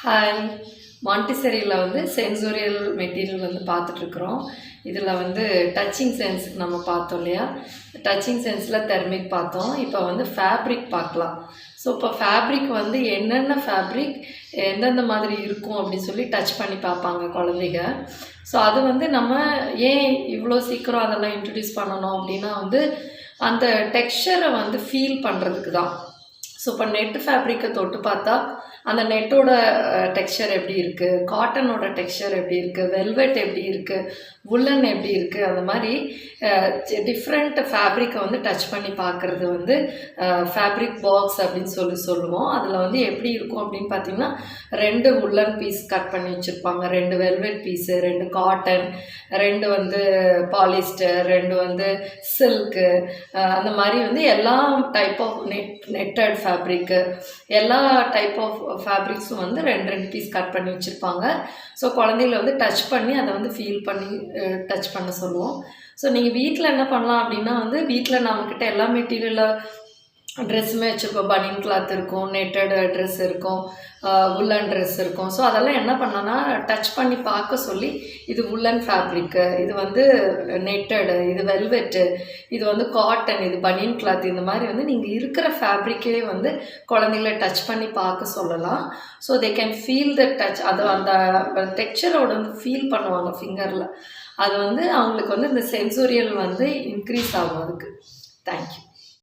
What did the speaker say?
Hi. மாண்டிசரியில் வந்து sensorial material வந்து பார்த்துட்ருக்குறோம். இதில் வந்து டச்சிங் சென்ஸுக்கு நம்ம பார்த்தோம் இல்லையா? டச்சிங் சென்ஸில் தெர்மிக் பார்த்தோம். இப்போ வந்து ஃபேப்ரிக் பார்க்கலாம். ஸோ இப்போ ஃபேப்ரிக் வந்து என்னென்ன ஃபேப்ரிக் எந்தெந்த மாதிரி இருக்கும் அப்படின்னு சொல்லி டச் பண்ணி பார்ப்பாங்க குழந்தைங்க. ஸோ அது வந்து நம்ம ஏன் இவ்வளோ சீக்கிரம் அதெல்லாம் இன்ட்ரடியூஸ் பண்ணணும் அப்படின்னா வந்து அந்த டெக்ஸ்சரை வந்து ஃபீல் பண்ணுறதுக்கு தான். ஸோ இப்போ நெட் ஃபேப்ரிக்கை தொட்டு பார்த்தா அந்த நெட்டோட டெக்ஸ்சர் எப்படி இருக்குது, காட்டனோட டெக்ஸ்சர் எப்படி இருக்குது, வெல்வெட் எப்படி இருக்குது, உல்லன் எப்படி இருக்குது, அந்த மாதிரி டிஃப்ரெண்ட் ஃபேப்ரிக்கை வந்து டச் பண்ணி பார்க்குறது வந்து ஃபேப்ரிக் பாக்ஸ் அப்படின்னு சொல்லுவோம். அதில் வந்து எப்படி இருக்கும் அப்படின்னு பார்த்தீங்கன்னா 2 உல்லன் பீஸ் கட் பண்ணி வச்சுருப்பாங்க, 2 வெல்வெட் பீஸு, 2 காட்டன், 2 வந்து பாலிஸ்டர், 2 வந்து சில்க்கு, அந்த மாதிரி வந்து எல்லா டைப் ஆஃப் நெட்டட் ஃபேப்ரிக்கு, எல்லா டைப் ஆஃப் ஃபேப்ரிக்ஸும் வந்து 2 பீஸ் கட் பண்ணி வச்சுருப்பாங்க. ஸோ குழந்தைகளை வந்து டச் பண்ணி அதை வந்து ஃபீல் பண்ணி டச் பண்ண சொல்லுவோம். ஸோ நீங்கள் வீட்டில் என்ன பண்ணலாம் அப்படின்னா வந்து வீட்டில் நம்மக்கிட்ட எல்லா மெட்டீரியலில் ட்ரெஸ்ஸுமே வச்சுருக்கோம். பனியன் கிளாத் இருக்கும், நெட்டட் ட்ரெஸ் இருக்கும், உல்லன் ட்ரெஸ் இருக்கும். ஸோ அதெல்லாம் என்ன பண்ணோன்னா டச் பண்ணி பார்க்க சொல்லி இது உல்லன் ஃபேப்ரிக்கு, இது வந்து நெட்டடு, இது வெல்வெட்டு, இது வந்து காட்டன், இது பனியன் கிளாத், இந்த மாதிரி வந்து நீங்கள் இருக்கிற ஃபேப்ரிக்கே வந்து குழந்தைங்கள டச் பண்ணி பார்க்க சொல்லலாம். So they can feel the touch. அது அந்த டெக்ஸ்சரோட வந்து ஃபீல் பண்ணுவாங்க ஃபிங்கரில். அது வந்து அவங்களுக்கு வந்து இந்த சென்சோரியல் வந்து இன்க்ரீஸ் ஆகும். அதுக்கு தேங்க்யூ.